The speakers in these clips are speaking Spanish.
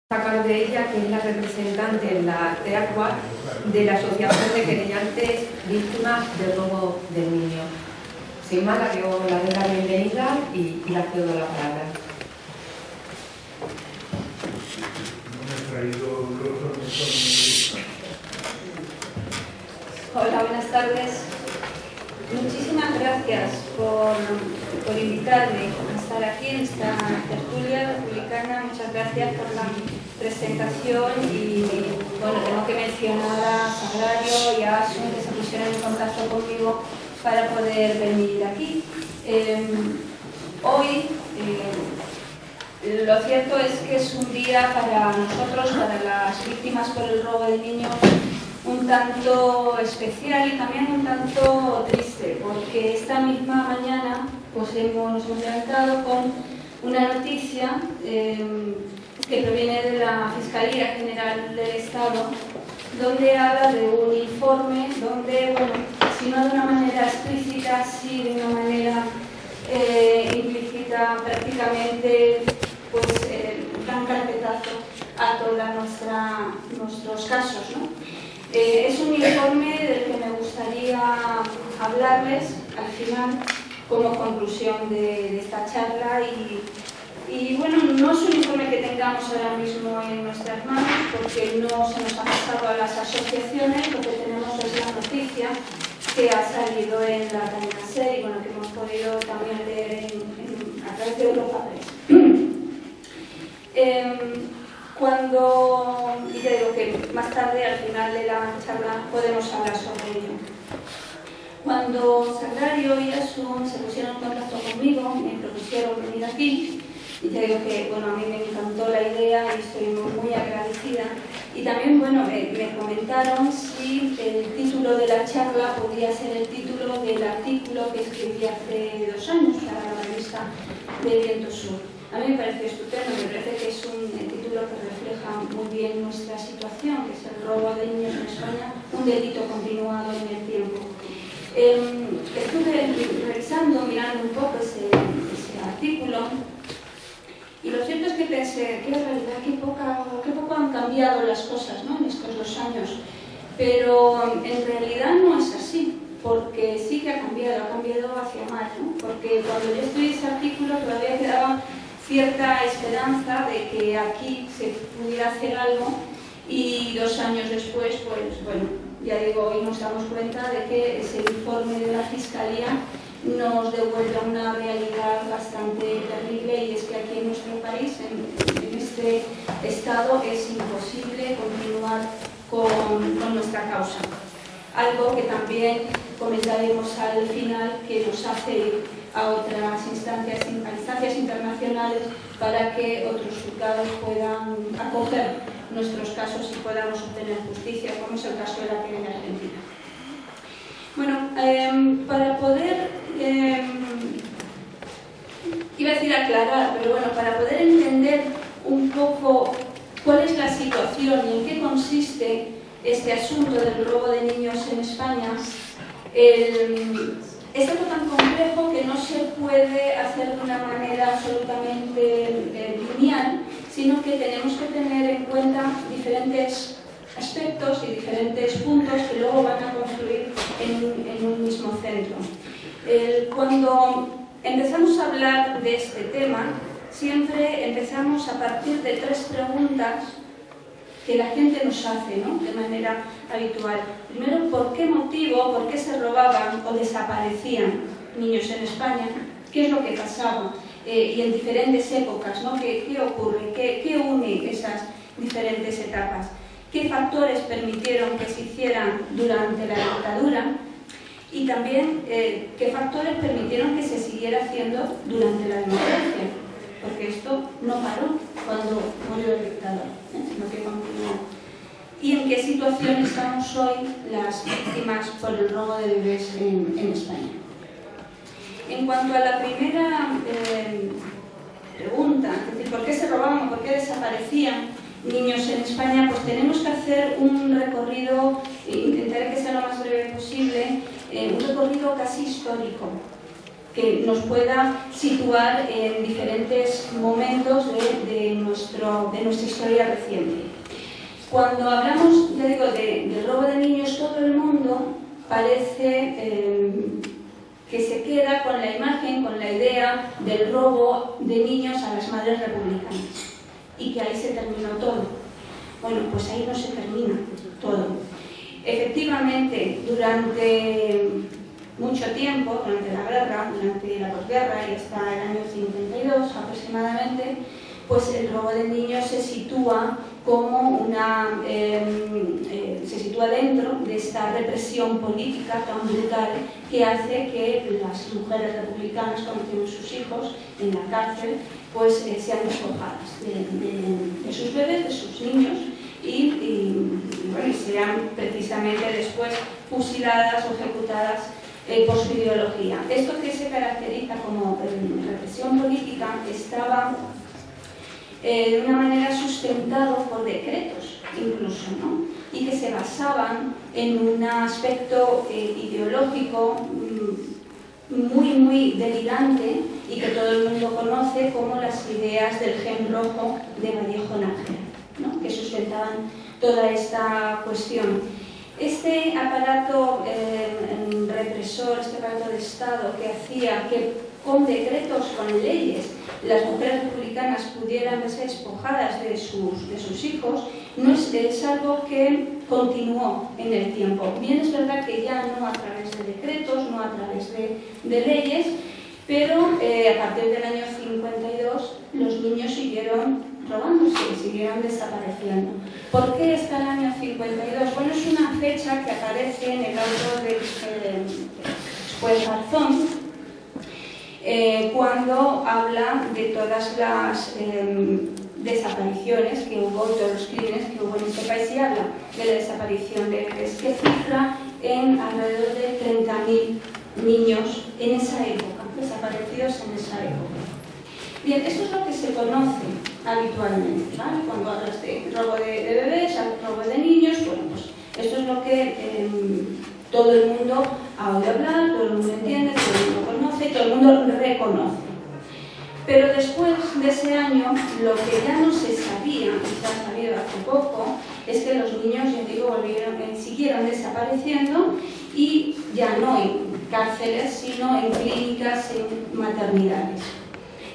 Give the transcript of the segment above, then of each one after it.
Sacar de ella, que es la representante en la TEACUA de la Asociación de Querellantes Víctimas de Robo del Niño. Sin más, la doy la bienvenida y la cedo la palabra. Hola, buenas tardes. Muchísimas gracias por invitarme a estar aquí en esta tertulia republicana. Muchas gracias por la presentación y bueno, tengo que mencionar a Sagrario y a Asun, que se pusieron en contacto conmigo para poder venir aquí. Hoy lo cierto es que es un día para nosotros, para las víctimas por el robo de niños, un tanto especial y también un tanto triste, porque esta misma mañana pues nos hemos levantado con una noticia que proviene de la Fiscalía General del Estado, donde habla de un informe donde, bueno, si no de una manera explícita, sí de una manera implícita, prácticamente pues dan carpetazo a todos nuestros casos, ¿no? Es un informe del que me gustaría hablarles al final como conclusión de esta charla y bueno, no es un informe que tengamos ahora mismo en nuestras manos porque no se nos ha pasado a las asociaciones. Lo que tenemos es la noticia que ha salido en la cadena SER y bueno, que hemos podido también leer a través de Europa Press. Y ya digo que más tarde, al final de la charla, podemos hablar sobre ello. Cuando Sagrario y Asun se pusieron en contacto conmigo, me propusieron venir aquí, y ya digo que bueno, a mí me encantó la idea y estoy muy agradecida. Y también bueno, me comentaron si el título de la charla podría ser el título del artículo que escribí hace 2 años para la revista de Viento Sur. A mí me pareció estupendo, me parece que es un título que refleja muy bien nuestra situación, que es el robo de niños en España, un delito continuado en el tiempo. Estuve revisando, mirando un poco ese artículo, y lo cierto es que pensé, qué realidad, qué poco han cambiado las cosas, ¿no?, en estos 2 años. Pero en realidad no es así, porque sí que ha cambiado hacia mal, ¿no? Porque cuando yo escribí ese artículo todavía quedaba cierta esperanza de que aquí se pudiera hacer algo y 2 años después, pues bueno, ya digo, hoy nos damos cuenta de que ese informe de la Fiscalía nos devuelve a una realidad bastante terrible, y es que aquí en nuestro país, en este estado, es imposible continuar con nuestra causa. Algo que también comentaremos al final, que nos hace ir a otras instancias internacionales para que otros juzgados puedan acoger nuestros casos y podamos obtener justicia, como es el caso de la querella argentina. Bueno, para poder, iba a decir aclarar, pero bueno, para poder entender un poco cuál es la situación y en qué consiste este asunto del robo de niños en España, es algo tan complejo que no se puede hacer de una manera absolutamente lineal, sino que tenemos que tener en cuenta diferentes aspectos y diferentes puntos que luego van a confluir en un mismo centro. Cuando empezamos a hablar de este tema, siempre empezamos a partir de 3 preguntas que la gente nos hace, ¿no?, de manera habitual. Primero, ¿por qué motivo, por qué se robaban o desaparecían niños en España? ¿Qué es lo que pasaba? Y en diferentes épocas, ¿no? ¿Qué ocurre? ¿Qué une esas diferentes etapas? ¿Qué factores permitieron que se hicieran durante la dictadura? Y también, ¿qué factores permitieron que se siguiera haciendo durante la democracia? Porque esto no paró cuando murió el dictador, sino que continuó. ¿Y en qué situación estamos hoy las víctimas por el robo de bebés en España? En cuanto a la primera pregunta, es decir, ¿por qué se robaban, por qué desaparecían niños en España? Pues tenemos que hacer un recorrido, intentaré que sea lo más breve posible, un recorrido casi histórico. que nos pueda situar en diferentes momentos de nuestra historia reciente. Cuando hablamos, ya digo, del robo de niños, todo el mundo parece que se queda con la imagen, con la idea del robo de niños a las madres republicanas y que ahí se terminó todo. Bueno, pues ahí no se termina todo. Efectivamente, durante mucho tiempo, durante la guerra, durante la posguerra y hasta el año 52 aproximadamente, pues el robo de niños se sitúa como se sitúa dentro de esta represión política tan brutal que hace que las mujeres republicanas, cuando tienen sus hijos en la cárcel, pues sean despojadas de sus bebés, de sus niños, y sean precisamente después fusiladas o ejecutadas por su ideología. Esto que se caracteriza como represión política estaba de una manera sustentado por decretos incluso, ¿no? Y que se basaban en un aspecto ideológico muy delirante y que todo el mundo conoce como las ideas del gen rojo de Vallejo Nájera, ¿no? Que sustentaban toda esta cuestión. Este aparato represor, este aparato de Estado que hacía que con decretos, con leyes, las mujeres republicanas pudieran ser despojadas de sus hijos, no es algo que continuó en el tiempo. Bien, es verdad que ya no a través de decretos, no a través de leyes, pero a partir del año 52 los niños siguieron robándose, siguieron desapareciendo. ¿Por qué hasta el año 52? Bueno, es una fecha que aparece en el auto del juez Garzón, cuando habla de todas las desapariciones que hubo, todos los crímenes que hubo en este país, y habla de la desaparición de bebés, que cifra en alrededor de 30.000 niños en esa época, desaparecidos en esa época. Bien, esto es lo que se conoce habitualmente, ¿vale? Cuando hablas de robo de bebés, robo de niños, bueno, pues esto es lo que todo el mundo ha oído hablar, todo el mundo entiende, todo el mundo conoce, todo el mundo reconoce. Pero después de ese año, lo que ya no se sabía, quizás ha sabido hace poco, es que los niños, ya digo, siguieron desapareciendo, y ya no en cárceles, sino en clínicas, en maternidades.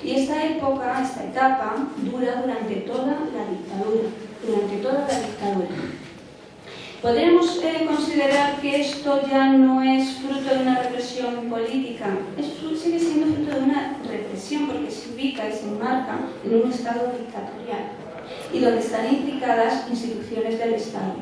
Y esta época, esta etapa, dura durante toda la dictadura. ¿Podríamos considerar que esto ya no es fruto de una represión política? Sigue siendo fruto de una represión porque se ubica y se enmarca en un Estado dictatorial y donde están implicadas instituciones del Estado,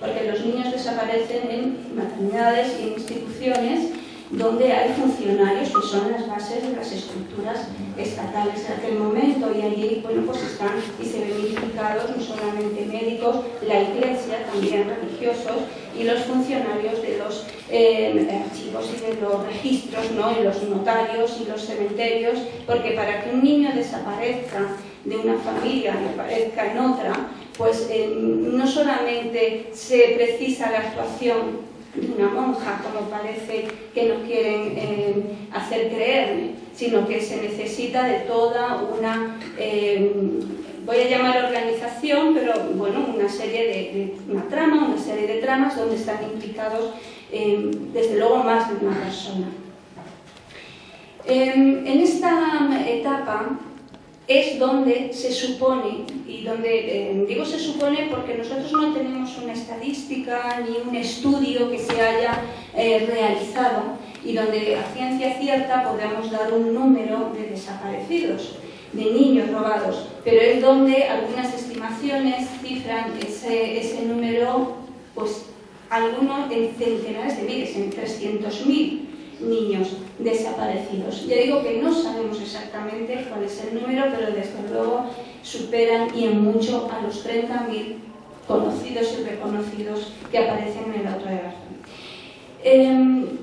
porque los niños desaparecen en maternidades y en instituciones donde hay funcionarios que son las bases de las estructuras estatales en aquel momento, y allí, bueno, pues están y se ven implicados no solamente médicos, la iglesia, también religiosos, y los funcionarios de los archivos y de los registros, ¿no? Y los notarios y los cementerios, porque para que un niño desaparezca de una familia y aparezca en otra, pues no solamente se precisa la actuación de una monja, como parece que nos quieren hacer creer, sino que se necesita de toda una, voy a llamar organización, pero bueno, una serie una serie de tramas donde están implicados desde luego más de una persona. En esta etapa es donde se supone, y donde digo se supone porque nosotros no tenemos una estadística ni un estudio que se haya realizado y donde a ciencia cierta podamos dar un número de desaparecidos, de niños robados, pero es donde algunas estimaciones cifran ese número, pues algunos en centenares de miles, en 300.000 niños desaparecidos. Ya digo que no sabemos exactamente cuál es el número, pero desde luego superan y en mucho a los 30.000 conocidos y reconocidos que aparecen en el auto de Garzón.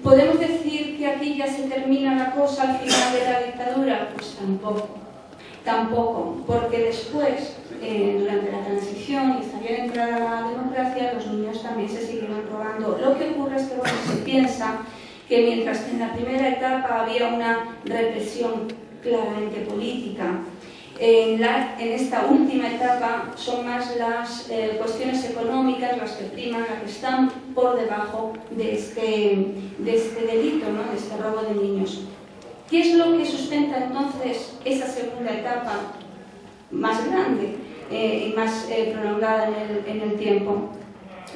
¿Podemos decir que aquí ya se termina la cosa al final de la dictadura? Pues tampoco, porque después, durante la transición y hasta bien entrada la democracia, los niños también se siguieron robando. Lo que ocurre es que, bueno, se piensa que mientras que en la primera etapa había una represión claramente política, en esta última etapa son más las cuestiones económicas las que priman, las que están por debajo de este delito, ¿no?, de este robo de niños. ¿Qué es lo que sustenta entonces esa segunda etapa más grande y más prolongada en el tiempo?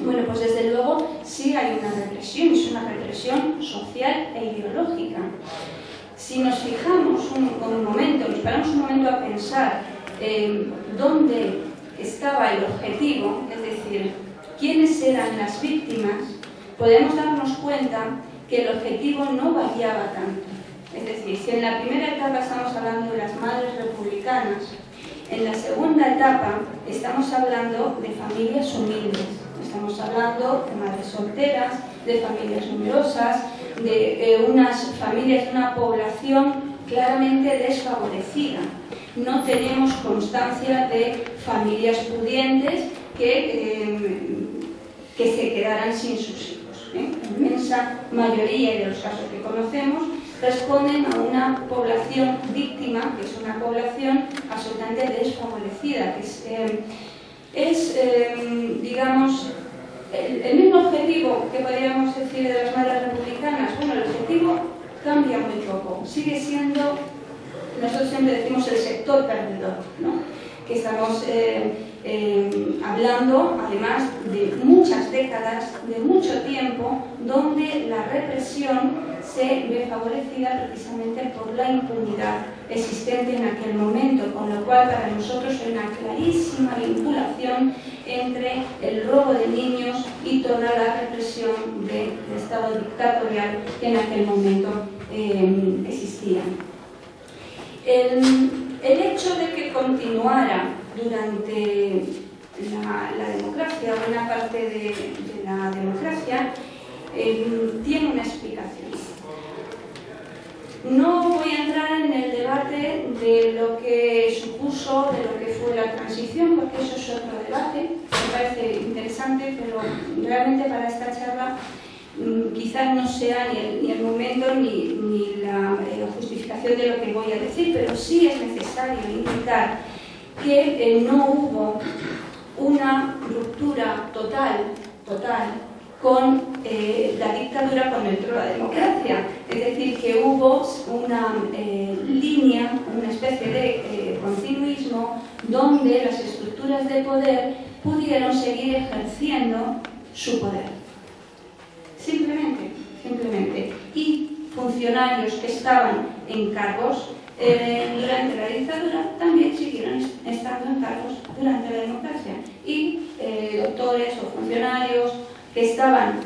Bueno, pues desde luego sí hay una represión, es una represión social e ideológica. Si nos fijamos un momento, nos paramos un momento a pensar dónde estaba el objetivo, es decir, quiénes eran las víctimas, podemos darnos cuenta que el objetivo no variaba tanto. Es decir, si en la primera etapa estamos hablando de las madres republicanas, en la segunda etapa estamos hablando de familias humildes, estamos hablando de madres solteras, de familias numerosas, de unas familias de una población claramente desfavorecida. No tenemos constancia de familias pudientes que se quedaran sin sus hijos. La inmensa mayoría de los casos que conocemos responden a una población víctima, que es una población absolutamente desfavorecida, que digamos, el mismo objetivo que podríamos decir de las madres republicanas. Bueno, el objetivo cambia muy poco, sigue siendo, nosotros siempre decimos, el sector perdedor, ¿no?, que estamos hablando además de muchas décadas, de mucho tiempo, donde la represión se ve favorecida precisamente por la impunidad existente en aquel momento, con lo cual para nosotros hay una clarísima vinculación entre el robo de niños y toda la represión del Estado dictatorial que en aquel momento existía. El hecho de que continuara durante la democracia, buena parte de la democracia, tiene una explicación. No voy a entrar en el debate de lo que supuso, de lo que fue la transición, porque eso es otro debate, me parece interesante, pero realmente para esta charla quizás no sea ni el momento ni la justificación de lo que voy a decir, pero sí es necesario indicar que no hubo una ruptura total con la dictadura cuando entró la democracia. Es decir, que hubo una línea, una especie de continuismo donde las estructuras de poder pudieron seguir ejerciendo su poder. Simplemente. Y funcionarios que estaban en cargos durante la dictadura también siguieron estando en cargos durante la democracia. Y doctores o funcionarios que estaban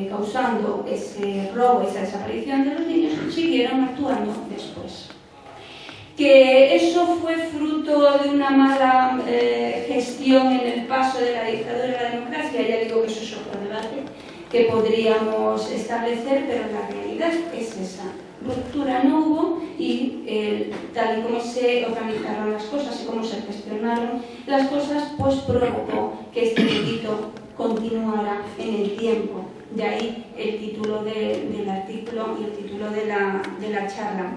causando ese robo, esa desaparición de los niños, siguieron actuando después. Que eso fue fruto de una mala gestión en el paso de la dictadura a la democracia, ya digo que eso es otro debate que podríamos establecer, pero la realidad es esa. Ruptura no hubo y tal y como se organizaron las cosas y cómo se gestionaron las cosas, pues provocó que este delito continuara en el tiempo. De ahí el título del artículo y el título de la charla.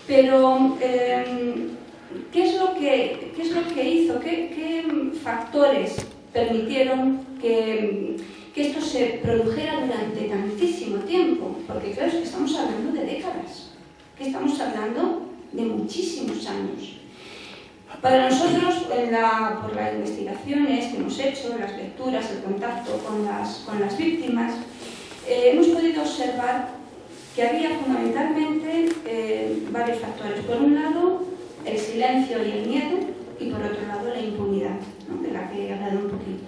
Pero, ¿qué es lo que hizo? ¿Qué factores permitieron que esto se produjera durante tantísimo tiempo? Porque claro, es que estamos hablando de décadas, que estamos hablando de muchísimos años. Para nosotros, por las investigaciones que hemos hecho, las lecturas, el contacto con las víctimas, hemos podido observar que había fundamentalmente varios factores. Por un lado, el silencio y el miedo, y por otro lado, la impunidad, ¿no?, de la que he hablado un poquito.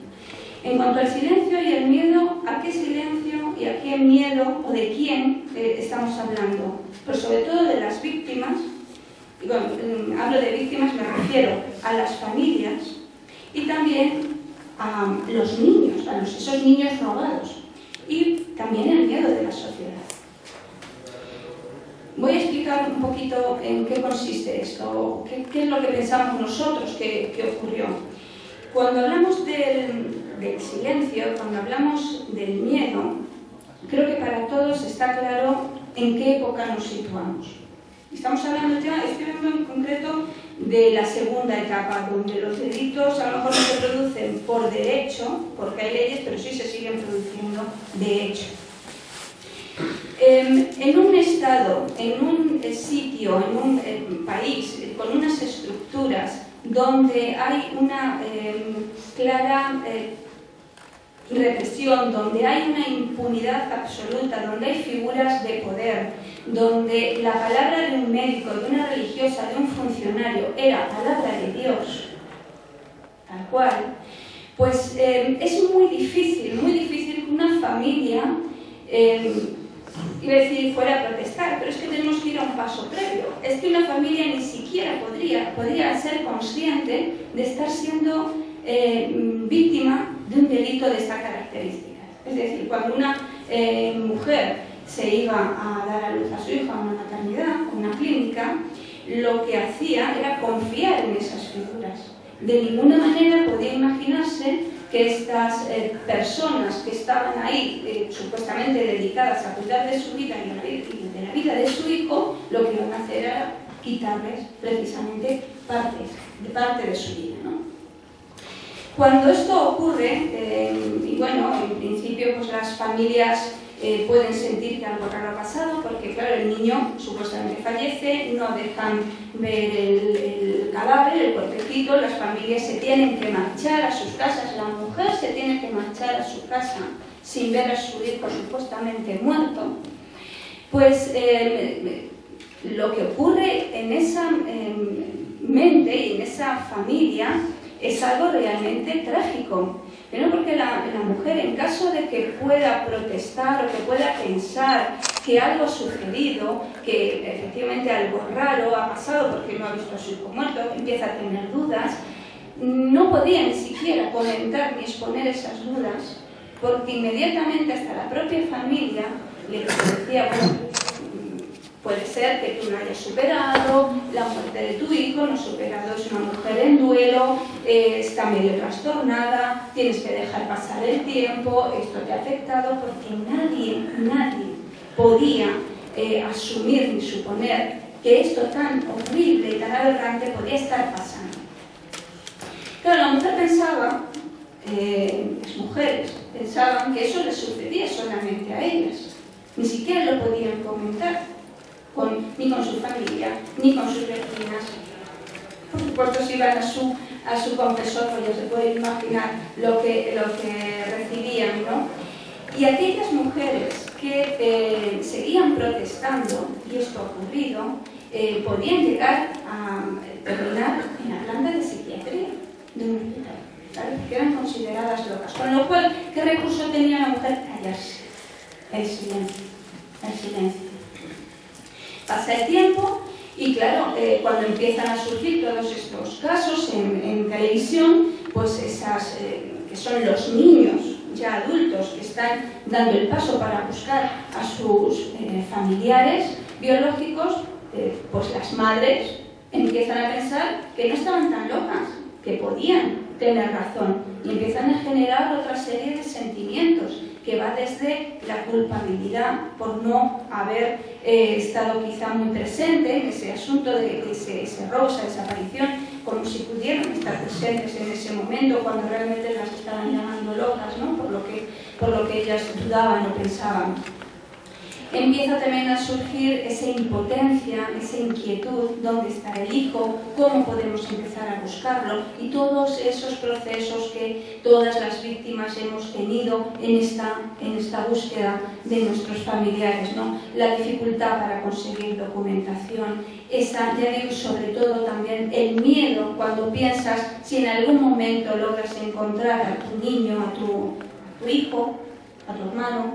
En cuanto al silencio y el miedo, ¿a qué silencio y a qué miedo o de quién estamos hablando? Pues sobre todo de las víctimas. Bueno, hablo de víctimas, me refiero a las familias y también a los niños, a esos niños robados, y también el miedo de la sociedad. Voy a explicar un poquito en qué consiste esto, qué es lo que pensamos nosotros que ocurrió. Cuando hablamos del silencio, cuando hablamos del miedo, creo que para todos está claro en qué época nos situamos. Estamos hablando ya, estoy hablando en concreto de la segunda etapa, donde los delitos a lo mejor no se producen por derecho, porque hay leyes, pero sí se siguen produciendo de hecho. En un estado, en un sitio, en un país, con unas estructuras donde hay una clara represión, donde hay una impunidad absoluta, donde hay figuras de poder, donde la palabra de un médico, de una religiosa, de un funcionario era palabra de Dios, tal cual, pues es muy difícil que una familia, iba a decir fuera a protestar, pero es que tenemos que ir a un paso previo. Es que una familia ni siquiera podría ser consciente de estar siendo víctima de un delito de esta característica. Es decir, cuando una mujer se iba a dar a luz a su hija a una maternidad, a una clínica, lo que hacía era confiar en esas figuras. De ninguna manera podía imaginarse que estas personas que estaban ahí supuestamente dedicadas a cuidar de su vida y de la vida de su hijo, lo que iban a hacer era quitarles precisamente parte de su vida, ¿no? Cuando esto ocurre, y bueno, en principio pues las familias pueden sentir que algo raro ha pasado, porque claro, el niño supuestamente fallece, no dejan ver el cadáver, el cuerpecito, las familias se tienen que marchar a sus casas, la mujer se tiene que marchar a su casa sin ver a su hijo supuestamente muerto. Pues lo que ocurre en esa mente y en esa familia es algo realmente trágico. Pero porque la mujer, en caso de que pueda protestar o que pueda pensar que algo ha sucedido, que efectivamente algo raro ha pasado porque no ha visto a su hijo muerto, empieza a tener dudas, no podía ni siquiera comentar ni exponer esas dudas, porque inmediatamente hasta la propia familia le decía, bueno, puede ser que tú no hayas superado la muerte de tu hijo, no superado, es una mujer en duelo, está medio trastornada, tienes que dejar pasar el tiempo, esto te ha afectado, porque nadie podía asumir ni suponer que esto tan horrible y tan aberrante podía estar pasando. Claro, la mujer pensaba, las mujeres pensaban que eso les sucedía solamente a ellas, ni siquiera lo podían comentar. Ni con su familia, ni con sus vecinas. Por supuesto, si iban a su confesor, pues ya se puede imaginar lo que recibían, ¿no? Y aquellas mujeres que seguían protestando, y esto ha ocurrido, podían llegar a terminar en la planta de psiquiatría de un hospital, ¿vale? Que eran consideradas locas. Con lo cual, ¿qué recurso tenía la mujer? Callarse. El silencio. Pasa el tiempo y claro, cuando empiezan a surgir todos estos casos en televisión, pues esas que son los niños ya adultos que están dando el paso para buscar a sus familiares biológicos, pues las madres empiezan a pensar que no estaban tan locas, que podían tener razón y empiezan a generar otra serie de sentimientos que va desde la culpabilidad por no haber estado quizá muy presente en ese asunto de ese robo, esa desaparición, como si pudieran estar presentes en ese momento cuando realmente las estaban llamando locas, ¿no? por lo que ellas dudaban o pensaban. Empieza también a surgir esa impotencia, esa inquietud, ¿dónde está el hijo? ¿Cómo podemos empezar a buscarlo? Y todos esos procesos que todas las víctimas hemos tenido en esta búsqueda de nuestros familiares, ¿no? La dificultad para conseguir documentación, esa, ya digo, sobre todo también el miedo cuando piensas si en algún momento logras encontrar a tu niño, a tu hijo, a tu hermano,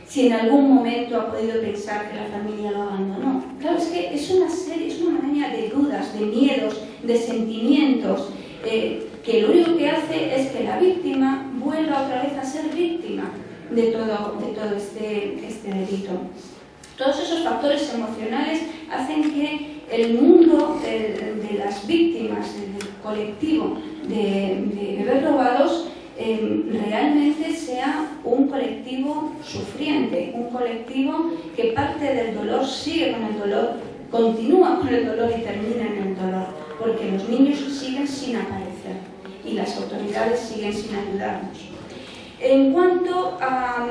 si en algún momento ha podido pensar que la familia lo abandonó. Claro, es que es una maraña de dudas, de miedos, de sentimientos, que lo único que hace es que la víctima vuelva otra vez a ser víctima de todo este delito. Todos esos factores emocionales hacen que el mundo de las víctimas, del colectivo de bebés robados, realmente sea un colectivo sufriente, un colectivo que parte del dolor, sigue con el dolor, continúa con el dolor y termina en el dolor, porque los niños siguen sin aparecer y las autoridades siguen sin ayudarnos. En cuanto a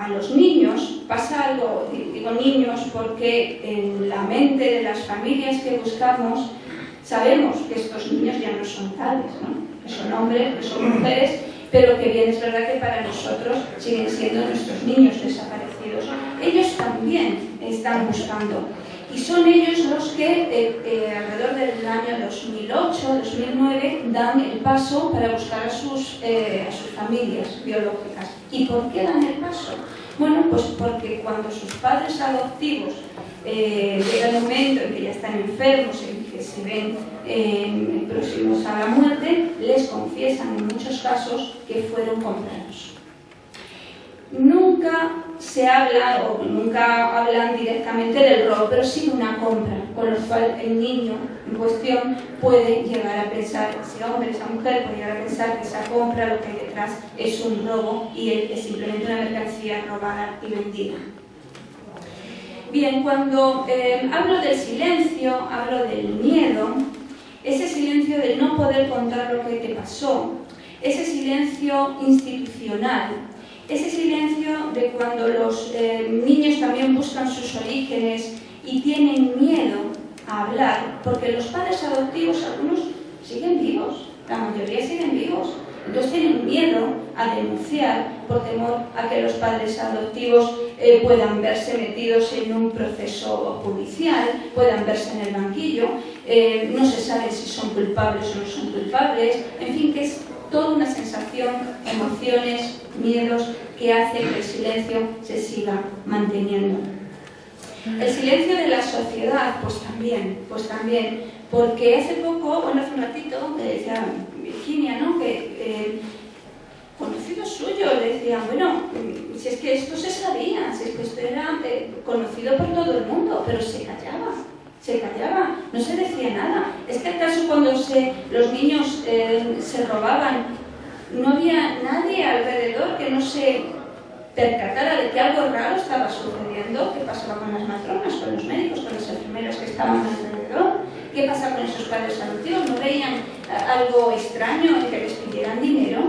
los niños, pasa algo, digo niños porque en la mente de las familias que buscamos sabemos que estos niños ya no son tales, ¿no? Que son hombres, que son mujeres, pero que bien es verdad que para nosotros siguen siendo nuestros niños desaparecidos. Ellos también están buscando. Y son ellos los que alrededor del año 2008-2009 dan el paso para buscar a sus familias biológicas. ¿Y por qué dan el paso? Bueno, pues porque cuando sus padres adoptivos llega el momento en que ya están enfermos, en que se ven próximos a la muerte, les confiesan en muchos casos que fueron comprados. Nunca se habla o nunca hablan directamente del robo, pero sí de una compra, con lo cual el niño en cuestión puede llegar a pensar, ese hombre, esa mujer puede llegar a pensar que esa compra, lo que hay detrás es un robo y es simplemente una mercancía robada y vendida. Bien, cuando hablo del silencio, hablo del miedo, ese silencio de no poder contar lo que te pasó, ese silencio institucional, ese silencio de cuando los niños también buscan sus orígenes y tienen miedo a hablar, porque los padres adoptivos, algunos siguen vivos, la mayoría siguen vivos, entonces tienen miedo a denunciar por temor a que los padres adoptivos puedan verse metidos en un proceso judicial, puedan verse en el banquillo, no se sabe si son culpables o no son culpables, en fin, que es toda una sensación, emociones, miedos que hace que el silencio se siga manteniendo. El silencio de la sociedad, pues también, porque hace poco, bueno, hace un ratito, decía Virginia, ¿no?, que conocidos suyos le decían, bueno, si es que esto se sabía, si es que esto era conocido por todo el mundo, pero se callaba, no se decía nada. ¿Es que acaso cuando los niños se robaban, no había nadie alrededor que no se percatara de que algo raro estaba sucediendo? ¿Qué pasaba con las matronas, con los médicos, con las enfermeras que estaban alrededor? ¿Qué pasa con esos padres adoptivos? ¿No veían algo extraño en que les pidieran dinero?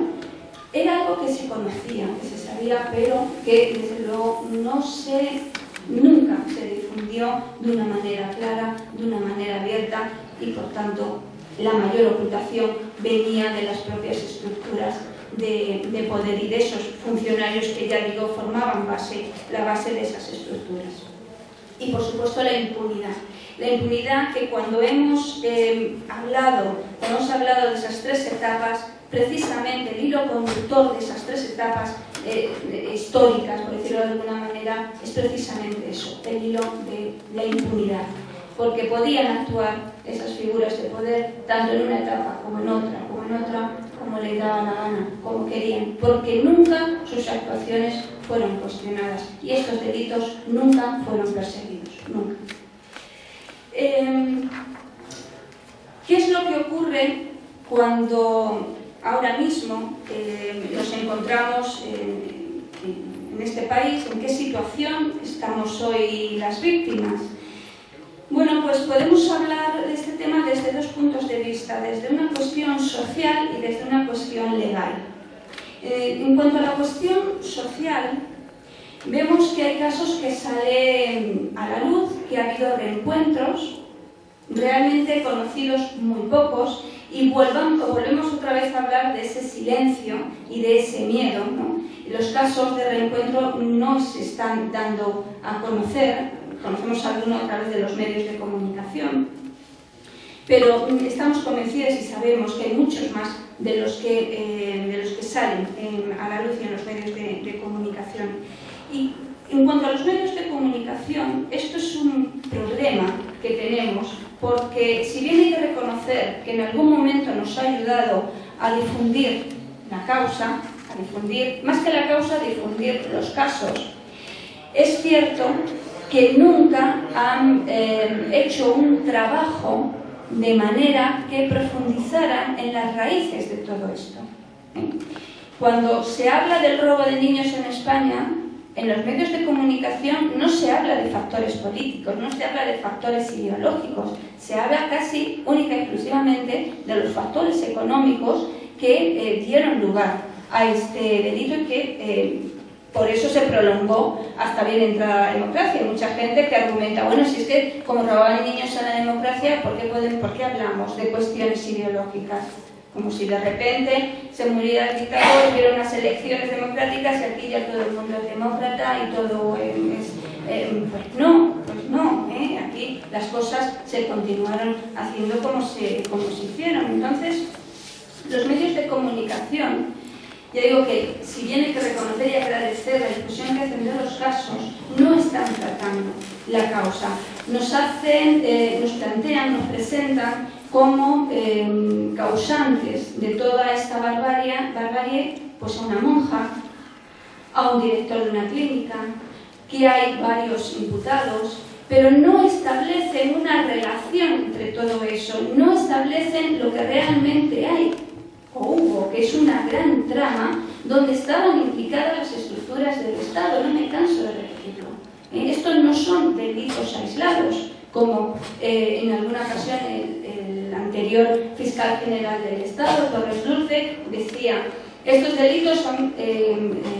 Era algo que se conocía, que se sabía, pero que desde luego nunca se difundió de una manera clara, de una manera abierta, y por tanto la mayor ocultación venía de las propias estructuras de poder y de esos funcionarios que, ya digo, formaban la base de esas estructuras. Y por supuesto la impunidad que cuando hemos hablado de esas tres etapas, precisamente el hilo conductor de esas tres etapas históricas, por decirlo de alguna manera, es precisamente eso, el hilo de la impunidad, porque podían actuar esas figuras de poder tanto en una etapa como en otra, como les daba la gana, como querían, porque nunca sus actuaciones fueron cuestionadas y estos delitos nunca fueron perseguidos, nunca. ¿Qué es lo que ocurre cuando ahora mismo nos encontramos en este país? ¿En qué situación estamos hoy las víctimas? Bueno, pues podemos hablar de este tema desde dos puntos de vista, desde una cuestión social y desde una cuestión legal. En cuanto a la cuestión social, vemos que hay casos que salen a la luz, que ha habido reencuentros, realmente conocidos muy pocos, y volvemos otra vez a hablar de ese silencio y de ese miedo, ¿no? Los casos de reencuentro no se están dando a conocer, conocemos algunos a través de los medios de comunicación, pero estamos convencidos y sabemos que hay muchos más de los que salen a la luz y en los medios de comunicación. Y en cuanto a los medios de comunicación, esto es un problema que tenemos, porque si bien hay que reconocer que en algún momento nos ha ayudado a difundir la causa, más que la causa, difundir los casos, es cierto que nunca han hecho un trabajo de manera que profundizara en las raíces de todo esto. Cuando se habla del robo de niños en España, en los medios de comunicación no se habla de factores políticos, no se habla de factores ideológicos, se habla casi única y exclusivamente de los factores económicos que dieron lugar a este delito y que por eso se prolongó hasta bien entrada la democracia. Hay mucha gente que argumenta, bueno, si es que como robaban niños en la democracia, ¿por qué hablamos de cuestiones ideológicas? Como si de repente se muriera el dictador, hubiera unas elecciones democráticas y aquí ya todo el mundo es demócrata y todo es... pues no, aquí las cosas se continuaron haciendo como se hicieron. Entonces, los medios de comunicación, ya digo que si bien hay que reconocer y agradecer la discusión que hacen de los casos, no están tratando la causa. Nos plantean, nos presentan como causantes de toda esta barbarie, pues a una monja, a un director de una clínica, que hay varios imputados, pero no establecen una relación entre todo eso, no establecen lo que realmente hay, o hubo, que es una gran trama donde estaban implicadas las estructuras del Estado. No me canso de repetirlo. Estos no son delitos aislados, como en alguna ocasión el anterior fiscal general del Estado, Torres Dulce, decía: estos delitos son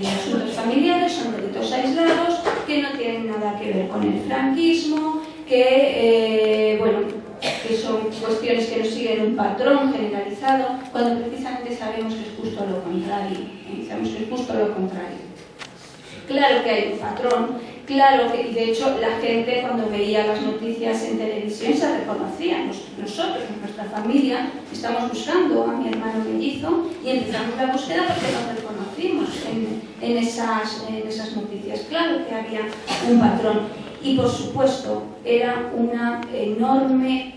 asuntos familiares, son delitos aislados, que no tienen nada que ver con el franquismo, que son cuestiones que no siguen un patrón generalizado, cuando precisamente sabemos que es justo lo contrario. Claro que hay un patrón, claro que, y de hecho, la gente cuando veía las noticias en televisión se reconocía. Nosotros, en nuestra familia, estamos buscando a mi hermano mellizo y empezamos la búsqueda porque nos reconocimos en esas noticias. Claro que había un patrón y, por supuesto, era una enorme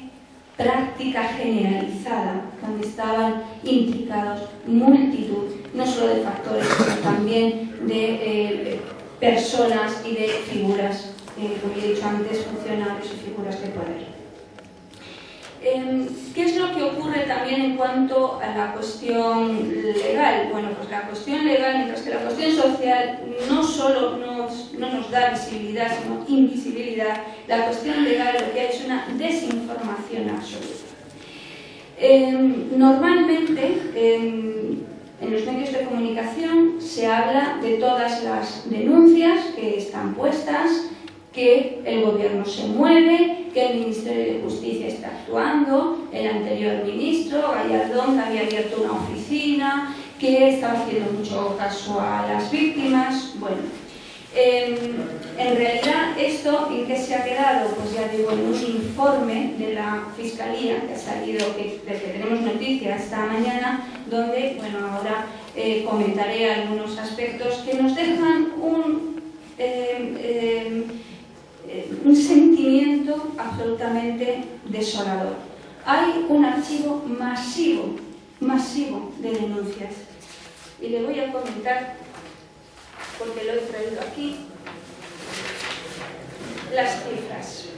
práctica generalizada donde estaban implicados multitud, no solo de factores, sino también de personas y de figuras, como he dicho antes, funcionarios y figuras de poder. ¿Qué es lo que ocurre también en cuanto a la cuestión legal? Bueno, pues la cuestión legal, mientras que la cuestión social no solo no nos da visibilidad, sino invisibilidad, la cuestión legal lo que hay es una desinformación absoluta. Normalmente, en los medios de comunicación se habla de todas las denuncias que están puestas, que el gobierno se mueve, que el Ministerio de Justicia está actuando, el anterior ministro, Gallardón, que había abierto una oficina, que estaba haciendo mucho caso a las víctimas. Bueno, en realidad, ¿esto en qué se ha quedado? Pues ya digo, en un informe de la Fiscalía que ha salido, del que tenemos noticia esta mañana, donde, bueno, ahora comentaré algunos aspectos que nos dejan un sentimiento absolutamente desolador. Hay un archivo masivo de denuncias. Y le voy a comentar, porque lo he traído aquí, las cifras.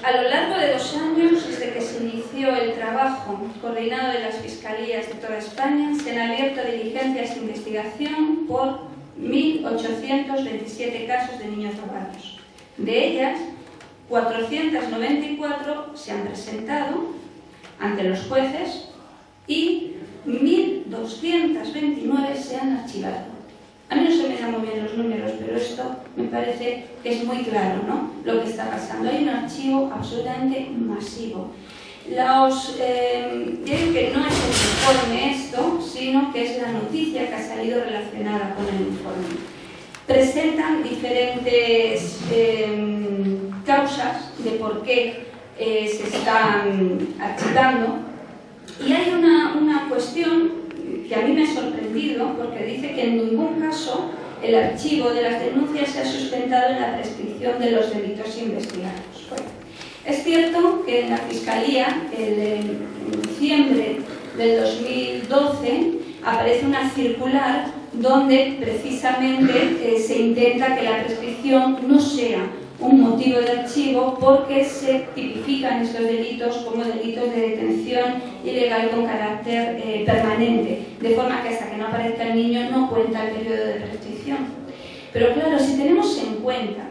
A lo largo de 2 años, desde que se inició el trabajo coordinado de las fiscalías de toda España, se han abierto diligencias de investigación por 1.827 casos de niños robados. De ellas, 494 se han presentado ante los jueces y 1.229 se han archivado. A mí no se me dan muy bien los números, pero esto me parece que es muy claro, ¿no?, lo que está pasando. Hay un archivo absolutamente masivo. Digo que no es el informe esto, sino que es la noticia que ha salido relacionada con el informe. Presentan diferentes causas de por qué se están archivando, y hay una cuestión que a mí me ha sorprendido, porque dice que en ningún caso el archivo de las denuncias se ha sustentado en la prescripción de los delitos investigados. Bueno, es cierto que en la Fiscalía, en diciembre del 2012, aparece una circular donde precisamente se intenta que la prescripción no sea un motivo de archivo porque se tipifican estos delitos como delitos de detención ilegal con carácter permanente, de forma que hasta que no aparezca el niño no cuenta el periodo de prescripción. Pero claro, si tenemos en cuenta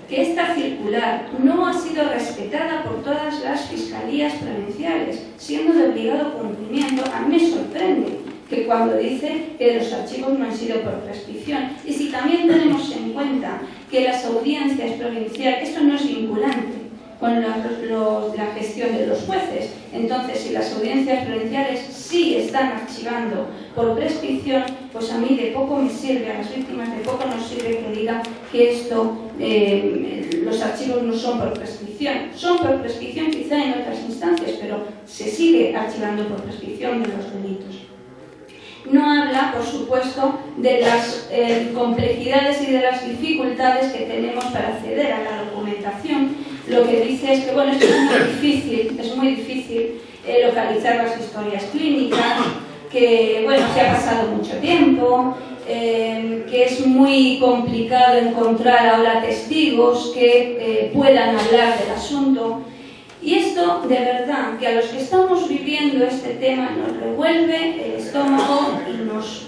que esta circular no ha sido respetada por todas las fiscalías provinciales, siendo de obligado cumplimiento, a mí me sorprende que cuando dice que los archivos no han sido por prescripción. Y si también tenemos en cuenta que las audiencias provinciales, esto no es vinculante con la gestión de los jueces, entonces si las audiencias provinciales sí están archivando por prescripción, pues a mí de poco me sirve, a las víctimas de poco nos sirve que digan que esto, los archivos no son por prescripción. Son por prescripción quizá en otras instancias, pero se sigue archivando por prescripción de los delitos. No habla, por supuesto, de las complejidades y de las dificultades que tenemos para acceder a la documentación. Lo que dice es que, bueno, es muy difícil localizar las historias clínicas, que, bueno, se ha pasado mucho tiempo, que es muy complicado encontrar ahora testigos que puedan hablar del asunto. Y esto, de verdad, que a los que estamos viviendo este tema nos revuelve el estómago y nos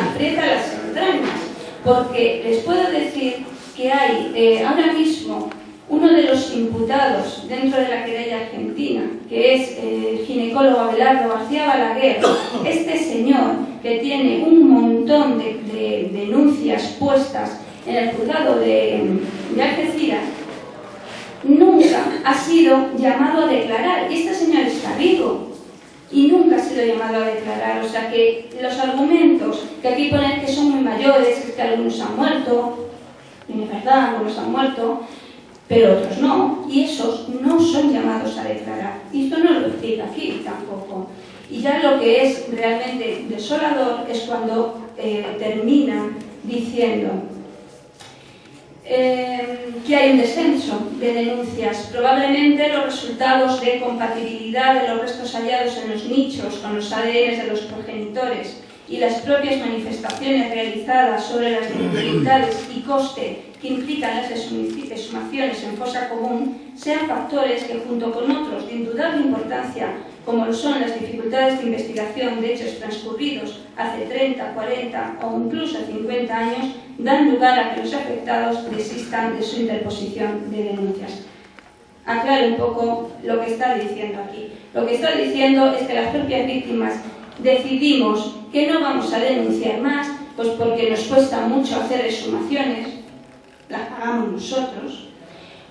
aprieta las entrañas, porque les puedo decir que hay ahora mismo uno de los imputados dentro de la querella argentina, que es el ginecólogo Abelardo García Balaguer. Este señor, que tiene un montón de denuncias puestas en el juzgado de Algeciras, nunca ha sido llamado a declarar. Y este señor está vivo y nunca ha sido llamado a declarar. O sea que los argumentos que aquí ponen que son muy mayores, que algunos han muerto, y es verdad, algunos han muerto, pero otros no, y esos no son llamados a declarar. Y esto no lo explica aquí tampoco. Y ya lo que es realmente desolador es cuando terminan diciendo que hay un descenso de denuncias, probablemente los resultados de compatibilidad de los restos hallados en los nichos con los ADN de los progenitores y las propias manifestaciones realizadas sobre las dificultades y coste que implican las exhumaciones en fosa común sean factores que, junto con otros de indudable importancia, como lo son las dificultades de investigación de hechos transcurridos hace 30, 40 o incluso 50 años, dan lugar a que los afectados desistan de su interposición de denuncias. Aclaro un poco lo que está diciendo aquí. Lo que está diciendo es que las propias víctimas decidimos que no vamos a denunciar más, pues porque nos cuesta mucho hacer exhumaciones, las pagamos nosotros,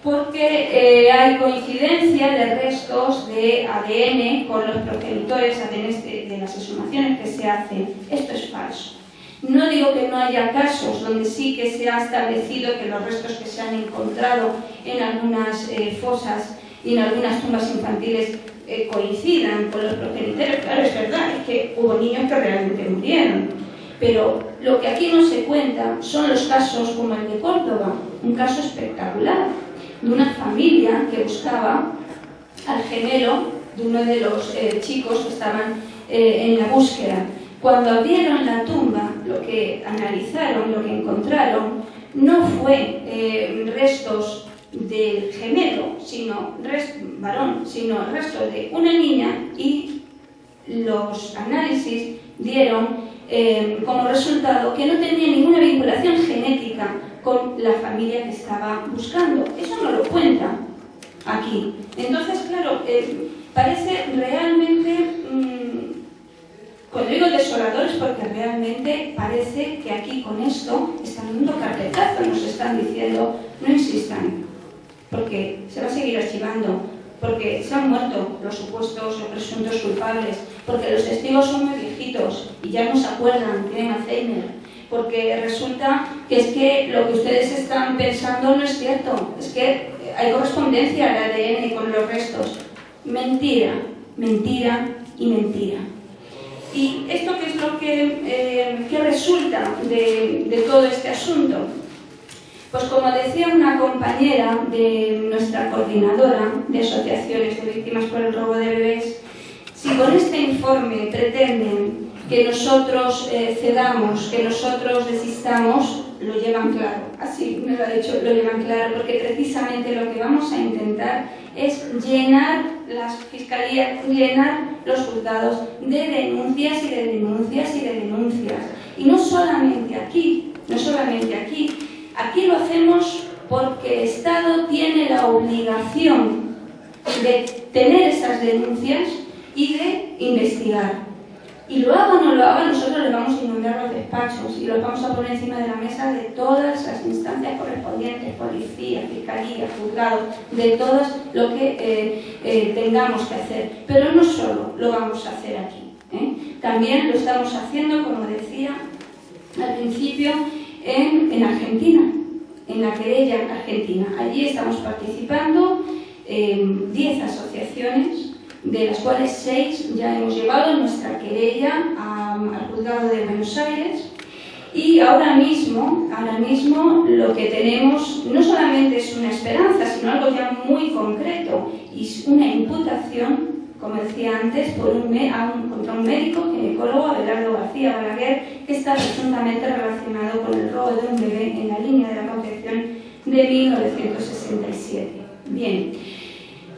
porque hay coincidencia de restos de ADN con los progenitores de las exhumaciones que se hacen. Esto es falso. No digo que no haya casos donde sí que se ha establecido que los restos que se han encontrado en algunas fosas y en algunas tumbas infantiles coincidan con los progenitores. Claro, es verdad, es que hubo niños que realmente murieron. Pero lo que aquí no se cuenta son los casos como el de Córdoba, un caso espectacular, de una familia que buscaba al gemelo de uno de los chicos que estaban en la búsqueda. Cuando abrieron la tumba, lo que analizaron, lo que encontraron, no fue restos del gemelo, varón, sino restos de una niña, y los análisis dieron como resultado que no tenía ninguna vinculación genética con la familia que estaba buscando. Eso no lo cuenta aquí. Entonces, claro, parece realmente, cuando digo desolador es porque realmente parece que aquí con esto están dando carpetazo, nos están diciendo no insistan, porque se va a seguir archivando, porque se han muerto los supuestos o presuntos culpables, porque los testigos son muy viejitos y ya no se acuerdan, tienen Alzheimer, porque resulta que es que lo que ustedes están pensando no es cierto, es que hay correspondencia al ADN con los restos. Mentira, mentira y mentira. ¿Y esto qué es lo que resulta de todo este asunto? Pues como decía una compañera de nuestra coordinadora de asociaciones de víctimas por el robo de bebés, si con este informe pretenden que nosotros cedamos, que nosotros desistamos, lo llevan claro, así me lo ha dicho, lo llevan claro, porque precisamente lo que vamos a intentar es llenar las fiscalías, llenar los juzgados de denuncias y de denuncias y de denuncias. Y no solamente aquí, aquí lo hacemos porque el Estado tiene la obligación de tener esas denuncias y de investigar. Y lo haga o no lo haga, nosotros le vamos a inundar los despachos y los vamos a poner encima de la mesa de todas las instancias correspondientes, policía, fiscalía, juzgado, de todo lo que tengamos que hacer. Pero no solo lo vamos a hacer aquí, también lo estamos haciendo, como decía al principio, en Argentina, en la querella argentina. Allí estamos participando 10 asociaciones, de las cuales 6 ya hemos llevado nuestra querella al juzgado de Buenos Aires, y ahora mismo lo que tenemos no solamente es una esperanza, sino algo ya muy concreto, y es una imputación, como decía antes, contra un médico ginecólogo, Abelardo García Balaguer, que está presuntamente relacionado con el robo de un bebé en la línea de la Concepción de 1967. Bien.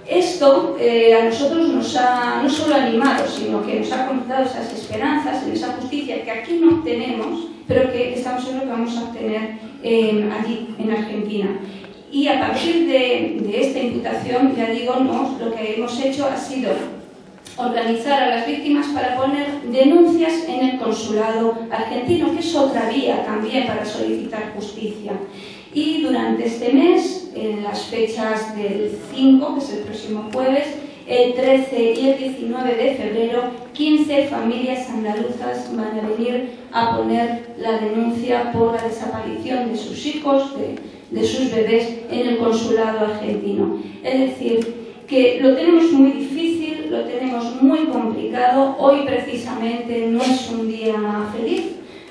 Esto a nosotros nos ha no solo animado, sino que nos ha conectado esas esperanzas en esa justicia que aquí no obtenemos, pero que estamos seguros que vamos a obtener allí, en Argentina. Y a partir de esta imputación, ya digo, lo que hemos hecho ha sido organizar a las víctimas para poner denuncias en el consulado argentino, que es otra vía también para solicitar justicia. Y durante este mes, en las fechas del 5, que es el próximo jueves, el 13 y el 19 de febrero, 15 familias andaluzas van a venir a poner la denuncia por la desaparición de sus hijos, de sus bebés, en el consulado argentino. Es decir, que lo tenemos muy difícil, lo tenemos muy complicado. Hoy precisamente no es un día feliz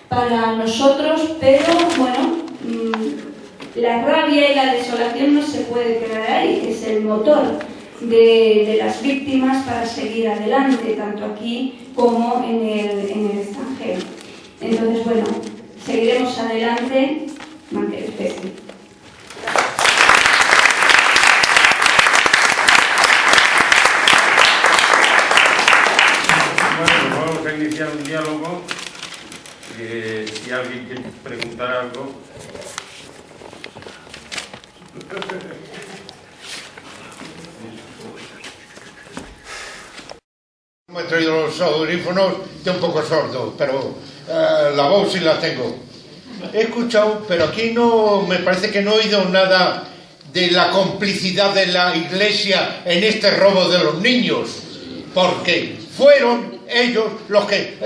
para nosotros, pero bueno, la rabia y la desolación no se puede quedar ahí, es el motor de las víctimas para seguir adelante, tanto aquí como en el extranjero. Entonces, bueno, seguiremos adelante, mantenerse. Bueno, vamos a iniciar un diálogo. Si alguien quiere preguntar algo. Me he traído los audífonos, estoy un poco sordo, pero la voz sí la tengo. He escuchado, pero aquí no, me parece que no he oído nada de la complicidad de la Iglesia en este robo de los niños, porque fueron ellos los que,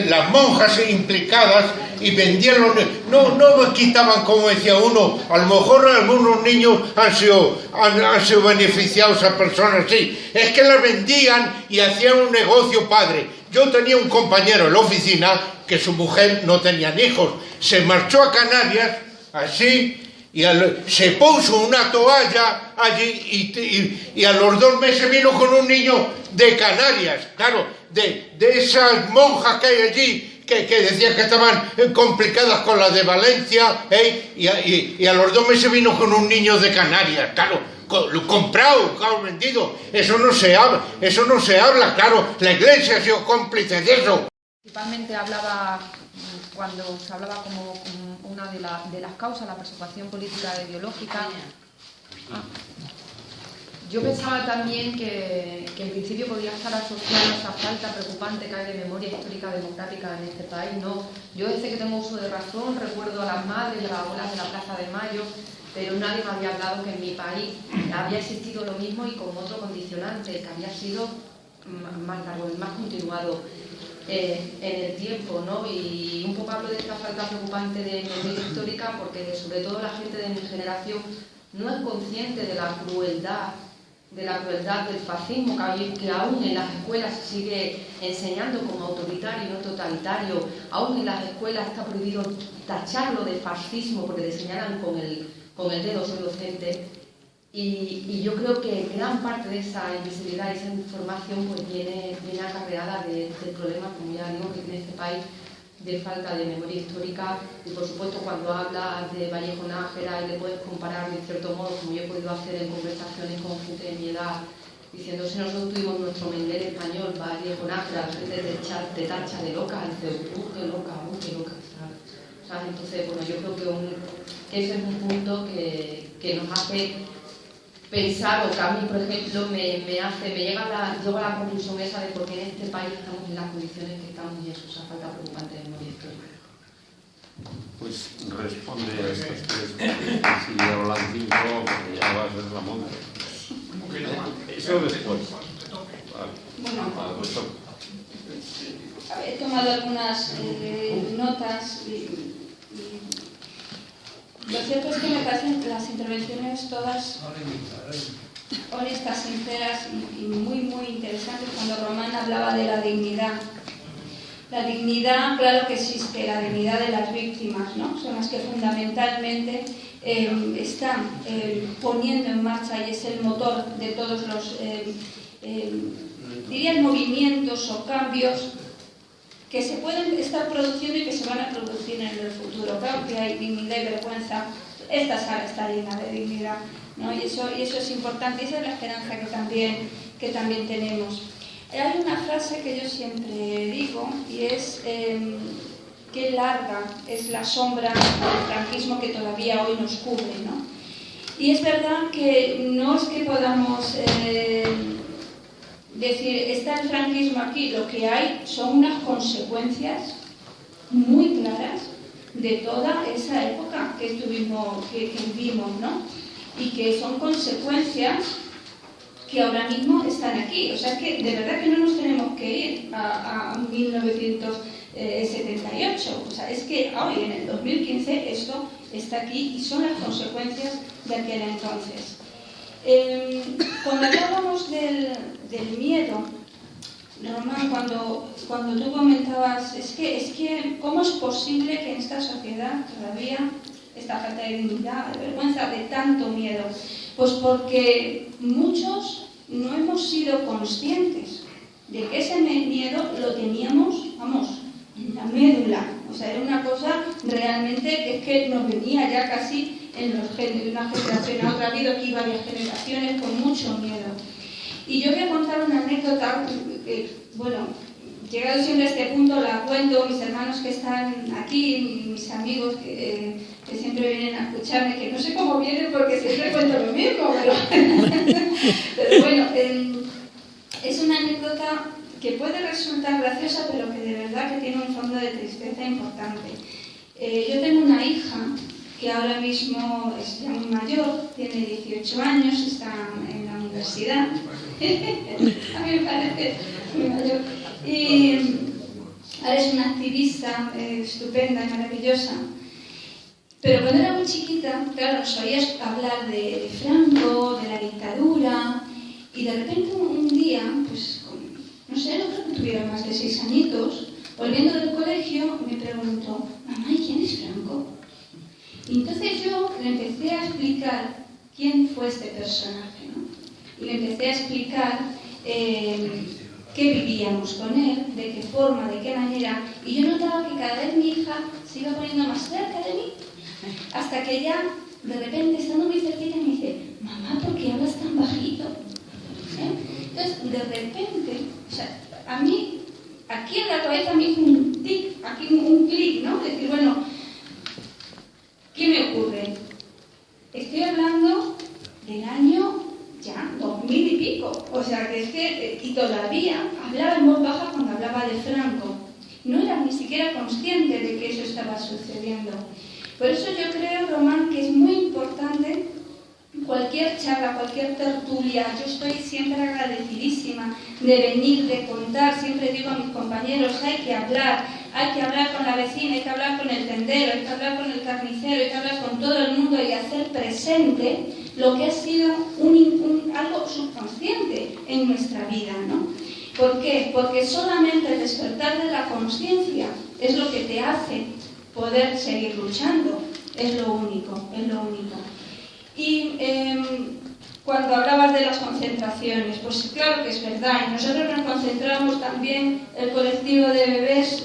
las monjas implicadas, y vendían los niños. No quitaban, como decía uno, a lo mejor algunos niños han sido beneficiados a personas así. Es que las vendían y hacían un negocio padre. Yo tenía un compañero en la oficina que su mujer no tenía hijos. Se marchó a Canarias, así, y se puso una toalla allí y a los 2 meses vino con un niño de Canarias, claro, de esas monjas que hay allí, que decían que estaban complicadas con la de Valencia, y a los 2 meses vino con un niño de Canarias, claro, comprado, claro, vendido. Eso no se habla, claro, la Iglesia ha sido cómplice de eso. Principalmente cuando se hablaba como una de las causas, la persecución política e ideológica. Yo pensaba también que en principio podía estar asociada a esa falta preocupante que hay de memoria histórica democrática en este país. Yo desde que tengo uso de razón recuerdo a las madres, a las abuelas de la Plaza de Mayo, pero nadie me había hablado que en mi país había existido lo mismo y con otro condicionante, que había sido más largo, más continuado en el tiempo, ¿no? Y un poco hablo de esta falta preocupante de memoria histórica porque sobre todo la gente de mi generación no es consciente de la crueldad del fascismo que aún en las escuelas se sigue enseñando como autoritario y no totalitario. Aún en las escuelas está prohibido tacharlo de fascismo porque le señalan con el dedo, soy docente. Y yo creo que gran parte de esa invisibilidad y esa información pues viene acarreada del problema, como ya digo, que tiene este país de falta de memoria histórica, y por supuesto cuando hablas de Vallejo Nájera y le puedes comparar de cierto modo, como yo he podido hacer en conversaciones con gente de mi edad, diciendo si nosotros tuvimos nuestro Mengele español, Vallejo Nájera, la gente te tacha de loca, dice, qué loca, ¿sabes? Entonces, bueno, yo creo que ese es un punto que nos hace pensar, o que a mí, por ejemplo, llego a la conclusión esa de por qué en este país estamos en las condiciones que estamos y eso, esa falta preocupante de memoria histórica. Pues responde a estas tres preguntas y ya las 5, porque ya va a ser la monta. Eso después. Vale. Bueno, he tomado algunas notas y lo cierto es que me parecen las intervenciones todas honestas, sinceras y muy, muy interesantes. Cuando Román hablaba de la dignidad. La dignidad, claro que existe, la dignidad de las víctimas, ¿no? Son las que fundamentalmente están poniendo en marcha y es el motor de todos los, diría, movimientos o cambios que se pueden estar produciendo y que se van a producir en el futuro. Claro que hay dignidad y vergüenza. Esta sala está llena de dignidad, ¿no? Y eso es importante, y esa es la esperanza que también tenemos. Hay una frase que yo siempre digo y es qué larga es la sombra del franquismo que todavía hoy nos cubre, ¿no? Y es verdad que no es que podamos decir, está el franquismo aquí, lo que hay son unas consecuencias muy claras de toda esa época que vivimos, ¿no? Y que son consecuencias que ahora mismo están aquí. O sea que de verdad que no nos tenemos que ir a 1978. O sea, es que hoy, en el 2015, esto está aquí y son las consecuencias de aquel entonces. Cuando hablábamos del miedo, Román, cuando tú comentabas, es que ¿cómo es posible que en esta sociedad todavía esta falta de dignidad, de vergüenza, de tanto miedo? Pues porque muchos no hemos sido conscientes de que ese miedo lo teníamos, vamos, en la médula. O sea, era una cosa realmente que es que nos venía ya casi en los genes, de una generación a otra. Ha habido aquí varias generaciones con mucho miedo. Y yo voy a contar una anécdota que, bueno, llegado siempre a este punto la cuento, mis hermanos que están aquí, mis amigos que siempre vienen a escucharme, que no sé cómo vienen porque siempre cuento lo mismo, pero bueno, es una anécdota que puede resultar graciosa, pero que de verdad que tiene un fondo de tristeza importante. Yo tengo una hija que ahora mismo es ya muy mayor, tiene 18 años, está en la universidad. A mí me parece muy mayor. Y ahora es una activista estupenda y maravillosa. Pero cuando era muy chiquita, claro, nos oías hablar de Franco, de la dictadura, y de repente un día, pues, no sé, no creo que tuviera más de 6 añitos, volviendo del colegio, me preguntó, mamá, ¿y quién es Franco? Y entonces yo le empecé a explicar quién fue este personaje, ¿no? Y le empecé a explicar qué vivíamos con él, de qué forma, de qué manera, y yo notaba que cada vez mi hija se iba poniendo más cerca de mí, hasta que ya, de repente, estando muy cerquita, me dice, mamá, ¿por qué hablas tan bajito? Entonces, de repente, o sea, a mí, aquí en la cabeza me hizo un tic, aquí un clic, ¿no? Decir, bueno, ¿qué me ocurre? Estoy hablando del año ya 2000 y pico, o sea que es que, y todavía hablaba en voz baja cuando hablaba de Franco. No era ni siquiera consciente de que eso estaba sucediendo. Por eso yo creo, Román, que es muy importante cualquier charla, cualquier tertulia. Yo estoy siempre agradecidísima de venir, de contar. Siempre digo a mis compañeros, hay que hablar con la vecina, hay que hablar con el tendero, hay que hablar con el carnicero, hay que hablar con todo el mundo y hacer presente lo que ha sido algo subconsciente en nuestra vida, ¿no? ¿Por qué? Porque solamente el despertar de la conciencia es lo que te hace poder seguir luchando. Es lo único, es lo único. Y cuando hablabas de las concentraciones, pues claro que es verdad, y nosotros nos concentramos también, el colectivo de bebés,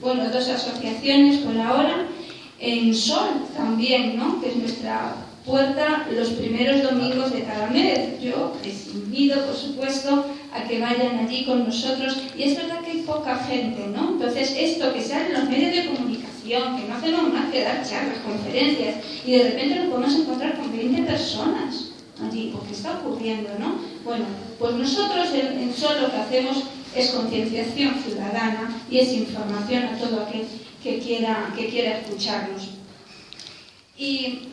bueno, 2 asociaciones por ahora, en Sol también, ¿no?, que es nuestra puerta los primeros domingos de cada mes. Yo les invito, por supuesto, a que vayan allí con nosotros, y es verdad que hay poca gente, ¿no? Entonces, esto que sea en los medios de comunicación, que no hacemos más que dar charlas, conferencias, y de repente nos podemos encontrar con 20 personas allí, pues ¿qué está ocurriendo, no? Bueno, pues nosotros en Sol lo que hacemos es concienciación ciudadana y es información a todo aquel que quiera escucharnos. Y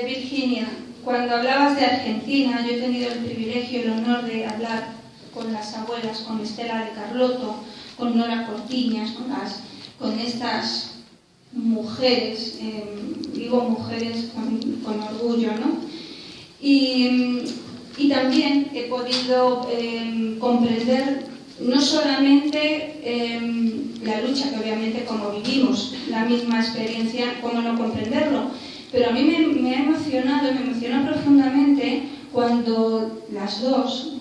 Virginia, cuando hablabas de Argentina, yo he tenido el privilegio y el honor de hablar con las abuelas, con Estela de Carlotto, con Nora Cortiñas, con estas mujeres, digo mujeres con orgullo, ¿no? Y también he podido comprender no solamente la lucha, que obviamente como vivimos la misma experiencia, cómo no comprenderlo, pero a mí me ha emocionado, me emocionó profundamente cuando las dos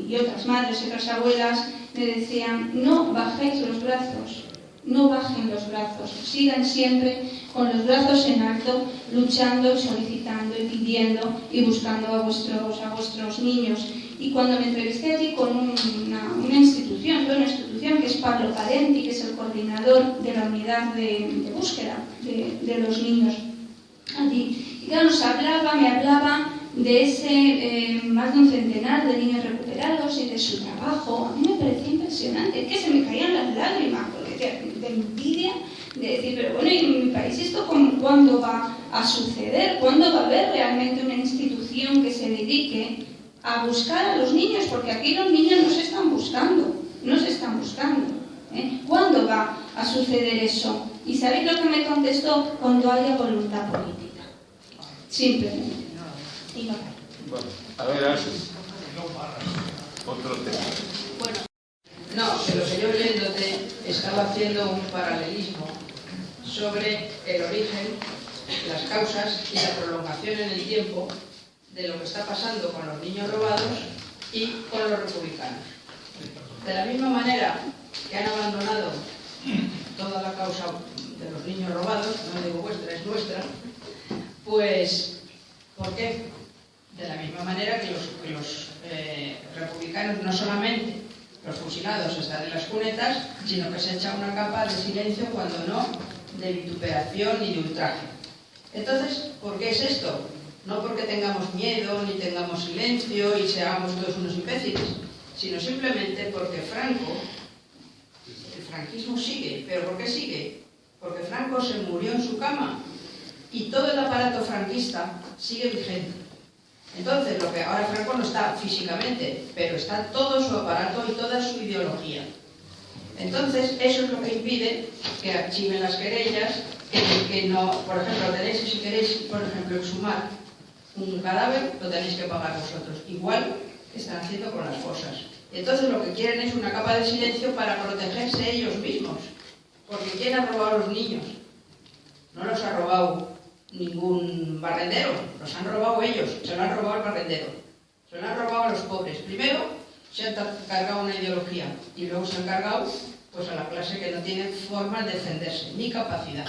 y otras madres y otras abuelas me decían: no bajéis los brazos, no bajen los brazos, sigan siempre con los brazos en alto, luchando, solicitando y pidiendo y buscando a vuestros niños. Y cuando me entrevisté allí con una institución que es Pablo Parenti, que es el coordinador de la unidad de búsqueda de los niños allí, y claro, me hablaba de ese más de un centenar de niños recuperados y de su trabajo. A mí me parecía impresionante, es que se me caían las lágrimas de envidia, de decir, pero bueno, ¿y en mi país esto cuándo va a suceder? ¿Cuándo va a haber realmente una institución que se dedique a buscar a los niños? Porque aquí los niños no se están buscando. ¿Cuándo va a suceder eso? ¿Y sabéis lo que me contestó? Cuando haya voluntad política. Simplemente. Y no hay. Bueno, a ver, Asus. Otro tema. Bueno, no, pero que yo oyéndote estaba haciendo un paralelismo sobre el origen, las causas y la prolongación en el tiempo de lo que está pasando con los niños robados y con los republicanos. De la misma manera que han abandonado toda la causa de los niños robados, no digo vuestra, es nuestra, pues, ¿por qué? De la misma manera que los republicanos, no solamente los fusilados están en las cunetas, sino que se echa una capa de silencio, cuando no de vituperación y de ultraje. Entonces, ¿por qué es esto? No porque tengamos miedo, ni tengamos silencio y seamos todos unos imbéciles, sino simplemente porque el franquismo sigue. ¿Pero por qué sigue? Porque Franco se murió en su cama y todo el aparato franquista sigue vigente. Entonces, lo que ahora Franco no está físicamente, pero está todo su aparato y toda su ideología. Entonces, eso es lo que impide que archiven las querellas, que no, por ejemplo, si queréis, por ejemplo, exhumar un cadáver, lo tenéis que pagar vosotros, igual que están haciendo con las fosas. Entonces, lo que quieren es una capa de silencio para protegerse ellos mismos, porque ¿quién ha robado a los niños? No los ha robado ningún barrendero, los han robado ellos, se lo han robado al barrendero, se lo han robado a los pobres. Primero se han cargado una ideología y luego se han cargado pues a la clase que no tiene forma de defenderse, ni capacidad.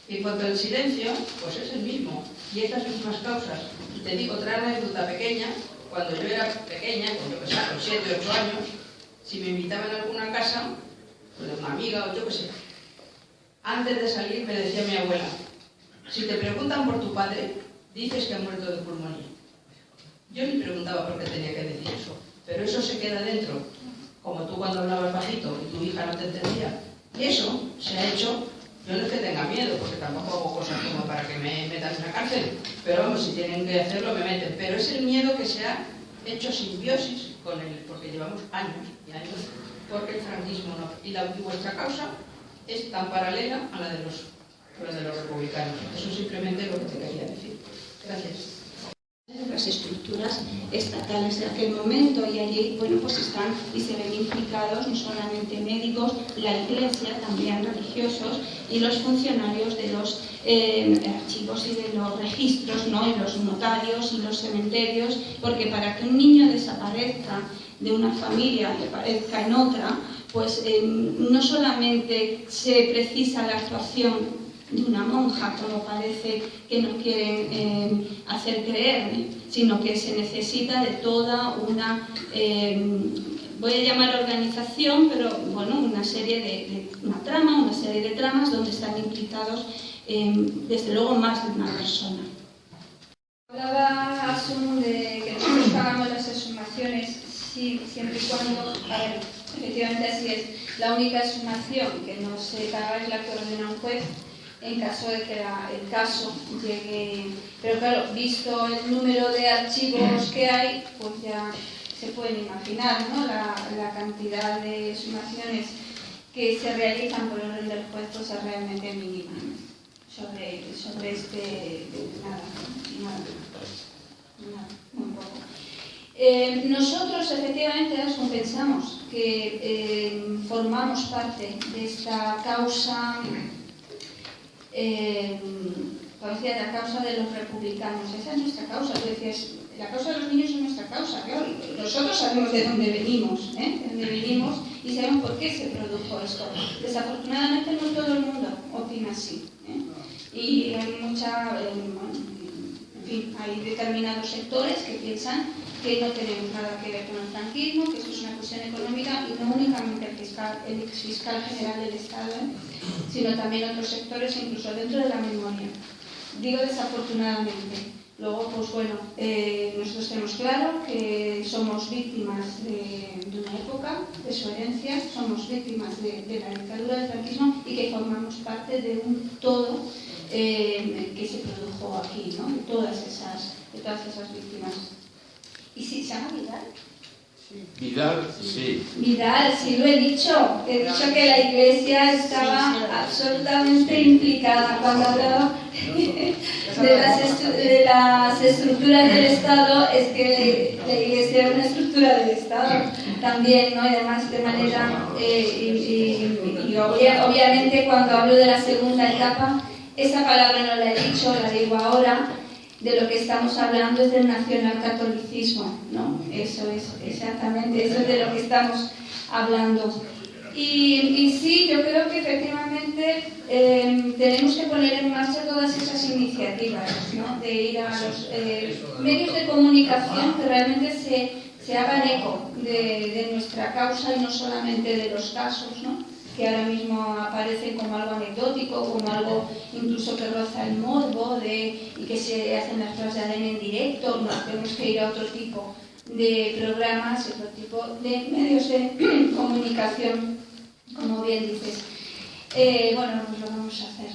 Y en cuanto al silencio, pues es el mismo, y estas mismas causas. Te digo otra anécdota pequeña. Cuando yo era pequeña, con 7 o 8 años, si me invitaban a alguna casa, pues de una amiga o yo qué sé, antes de salir me decía mi abuela: si te preguntan por tu padre, dices que ha muerto de pulmonía. Yo ni preguntaba por qué tenía que decir eso, pero eso se queda dentro, como tú cuando hablabas bajito y tu hija no te entendía. Y eso se ha hecho. Yo no es que tenga miedo, porque tampoco hago cosas como para que me metan en la cárcel, pero vamos, si tienen que hacerlo me meten. Pero es el miedo que se ha hecho simbiosis con él, porque llevamos años y años, porque el franquismo no. Y vuestra causa es tan paralela a la de los republicanos. Eso es simplemente lo que te quería decir. Gracias. Las estructuras estructuras estatales de aquel momento, y allí, bueno, pues están y se ven implicados no solamente médicos, la iglesia, también religiosos y los funcionarios de los archivos y de los registros, ¿no? Y los notarios y los cementerios, porque para que un niño desaparezca de una familia y aparezca en otra, pues no solamente se precisa la actuación de una monja, como parece que nos quieren hacer creer, sino que se necesita de toda una, voy a llamar organización, pero bueno, una serie una serie de tramas donde están implicados desde luego más de una persona. Hablaba Asun de que nosotros pagamos las exhumaciones siempre y cuando, a ver, efectivamente así es, la única exhumación que no se paga es la que ordena un juez en caso de que el caso llegue, pero claro, visto el número de archivos que hay, pues ya se pueden imaginar, ¿no? La cantidad de exhumaciones que se realizan por orden del juez pues es realmente mínima, ¿no? sobre nada, muy poco. Nosotros efectivamente pensamos que formamos parte de esta causa, como decía, la causa de los republicanos. Esa es nuestra causa. Tú decías, la causa de los niños es nuestra causa. Claro, nosotros sabemos de dónde venimos, de dónde venimos y sabemos por qué se produjo esto. Desafortunadamente no todo el mundo opina así, y hay en fin, hay determinados sectores que piensan que no tenemos nada que ver con el franquismo, que esto es una cuestión económica y no únicamente el exfiscal general del Estado, sino también otros sectores, incluso dentro de la memoria. Digo desafortunadamente. Luego, pues bueno, nosotros tenemos claro que somos víctimas de una época, de su herencia, somos víctimas de la dictadura del franquismo y que formamos parte de un todo que se produjo aquí, ¿no? De todas esas víctimas. ¿Y si se llama Vidal? Vidal, sí. Vidal, sí lo he dicho. He dicho que la Iglesia estaba absolutamente implicada cuando hablaba de las estructuras del Estado. Es que la Iglesia es una estructura del Estado también, ¿no? Y además de manera obviamente cuando hablo de la segunda etapa, esa palabra no la he dicho, la digo ahora. De lo que estamos hablando es del nacionalcatolicismo, ¿no? Eso es, exactamente, eso es de lo que estamos hablando. Y sí, yo creo que efectivamente tenemos que poner en marcha todas esas iniciativas, ¿no? De ir a los medios de comunicación que realmente se hagan eco de nuestra causa y no solamente de los casos, ¿no? Que ahora mismo aparecen como algo anecdótico, como algo incluso que roza el morbo y que se hacen las pruebas de ADN en directo. No, tenemos que ir a otro tipo de programas, otro tipo de medios de comunicación, como bien dices. Bueno, pues lo vamos a hacer.